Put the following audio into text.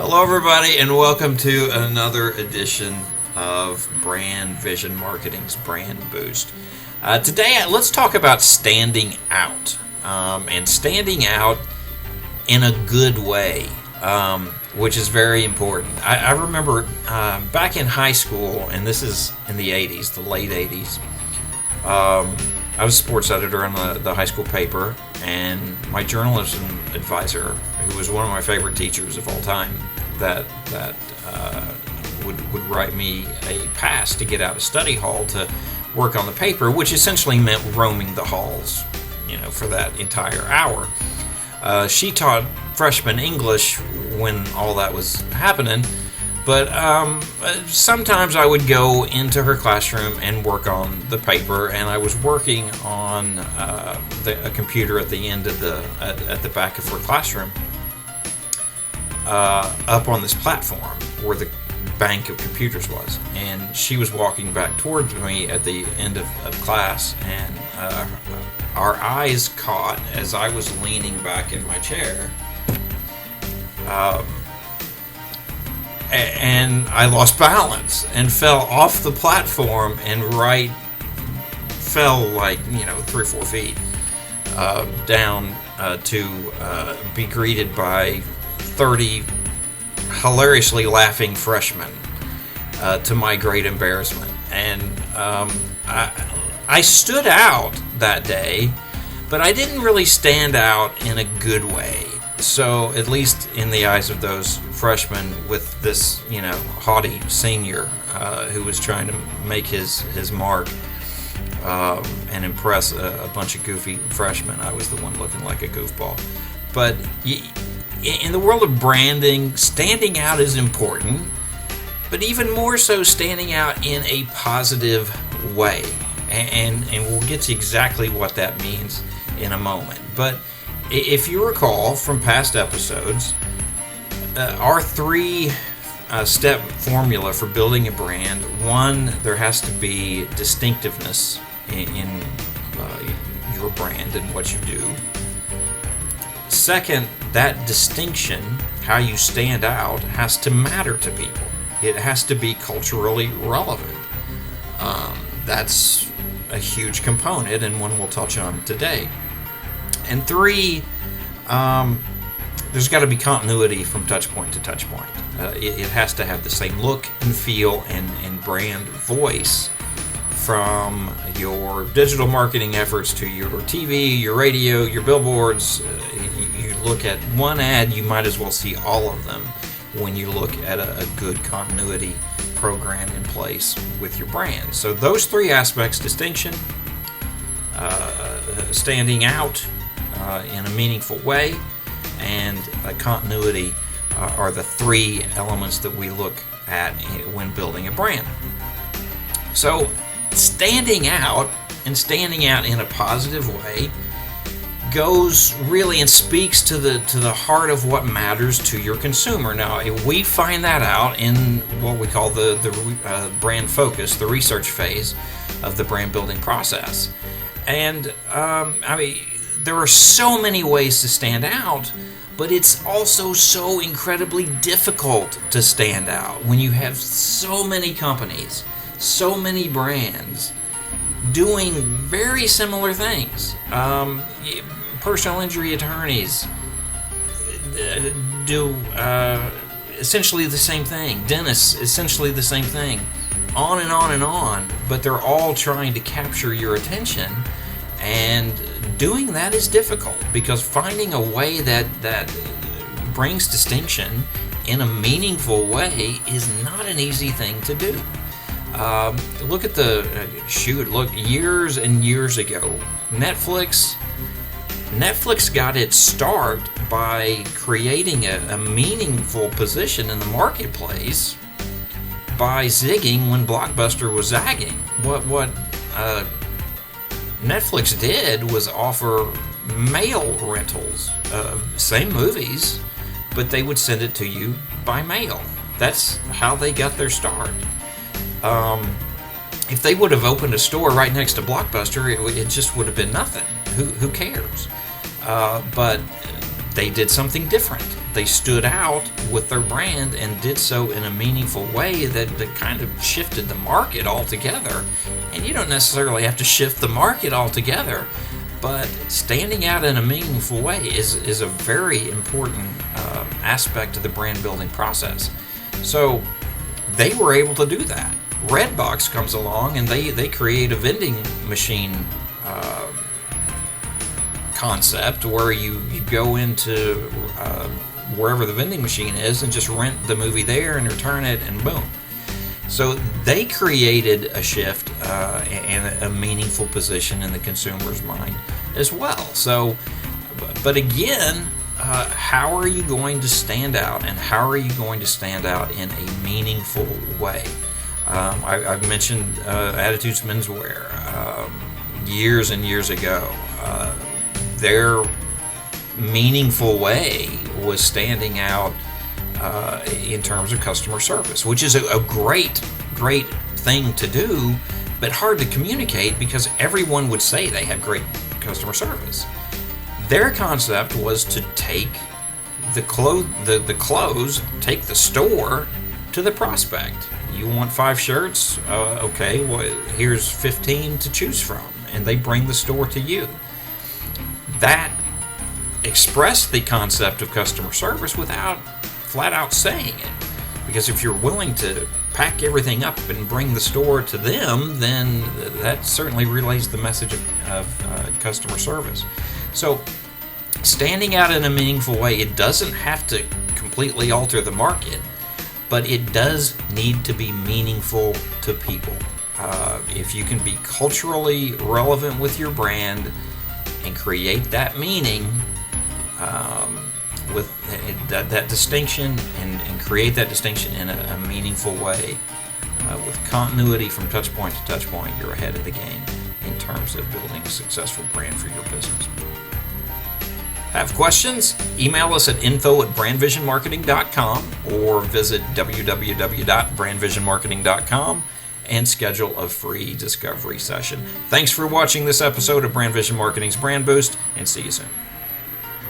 Hello, everybody, and welcome to another edition of BrandVision Marketing's BrandBoost. Today, let's talk about standing out, and standing out in a good way, which is very important. I remember back in high school, and this is in the 80s, the late 80s, I was a sports editor on the high school paper, and my journalism advisor, who was one of my favorite teachers of all time, that would write me a pass to get out of study hall to work on the paper, which essentially meant roaming the halls, for that entire hour. She taught freshman English when all that was happening, but sometimes I would go into her classroom and work on the paper, and I was working on a computer at the end of at the back of her classroom, up on this platform where the bank of computers was, and she was walking back towards me at the end of class, and our eyes caught as I was leaning back in my chair. And I lost balance and fell off the platform and fell like 3 or 4 feet down to be greeted by 30 hilariously laughing freshmen, to my great embarrassment. And I stood out that day, but I didn't really stand out in a good way. So, at least in the eyes of those freshmen, with this, haughty senior who was trying to make his mark and impress a bunch of goofy freshmen, I was the one looking like a goofball. But in the world of branding, standing out is important, but even more so, standing out in a positive way. And we'll get to exactly what that means in a moment. But if you recall from past episodes, our 3-step formula for building a brand: 1, there has to be distinctiveness in your brand and what you do. 2nd, that distinction, how you stand out, has to matter to people. It has to be culturally relevant. That's a huge component, and one we'll touch on today. And 3, there's got to be continuity from touch point to touch point. It has to have the same look and feel and brand voice, from your digital marketing efforts to your TV, your radio, your billboards. You look at one ad, you might as well see all of them when you look at a good continuity program in place with your brand. So those 3 aspects: distinction, standing out in a meaningful way, and continuity, are the 3 elements that we look at when building a brand. So standing out, and standing out in a positive way, goes really and speaks to the heart of what matters to your consumer. Now, we find that out in what we call the brand focus, the research phase of the brand building process. And there are so many ways to stand out, but it's also so incredibly difficult to stand out when you have so many companies, so many brands doing very similar things. Personal injury attorneys do essentially the same thing. Dentists, essentially the same thing. On and on and on, but they're all trying to capture your attention, and doing that is difficult, because finding a way that brings distinction in a meaningful way is not an easy thing to do. Look at years and years ago, Netflix got its start by creating a meaningful position in the marketplace by zigging when Blockbuster was zagging. What Netflix did was offer mail rentals of same movies, but they would send it to you by mail. That's how they got their start. If they would have opened a store right next to Blockbuster, it just would have been nothing. Who cares? But they did something different. They stood out with their brand and did so in a meaningful way that kind of shifted the market altogether. And you don't necessarily have to shift the market altogether, but standing out in a meaningful way is a very important aspect of the brand building process. So they were able to do that. Redbox comes along and they create a vending machine concept where you go into wherever the vending machine is and just rent the movie there and return it, and boom. So they created a shift and a meaningful position in the consumer's mind as well. So, but again, how are you going to stand out, and how are you going to stand out in a meaningful way? I've mentioned Attitudes Menswear years and years ago. Their meaningful way was standing out in terms of customer service, which is a great thing to do, but hard to communicate because everyone would say they have great customer service. Their concept was to take the clothes, take the store to the prospect. You want 5 shirts? Okay, well, here's 15 to choose from, and they bring the store to you. That expressed the concept of customer service without flat out saying it. Because if you're willing to pack everything up and bring the store to them, then that certainly relays the message of customer service. So standing out in a meaningful way, it doesn't have to completely alter the market, but it does need to be meaningful to people. If you can be culturally relevant with your brand and create that meaning with that distinction and create that distinction in a meaningful way with continuity from touch point to touch point, you're ahead of the game in terms of building a successful brand for your business. Have questions? Email us at info@brandvisionmarketing.com or visit www.brandvisionmarketing.com and schedule a free discovery session. Thanks for watching this episode of BrandVision Marketing's Brand Boost, and see you soon.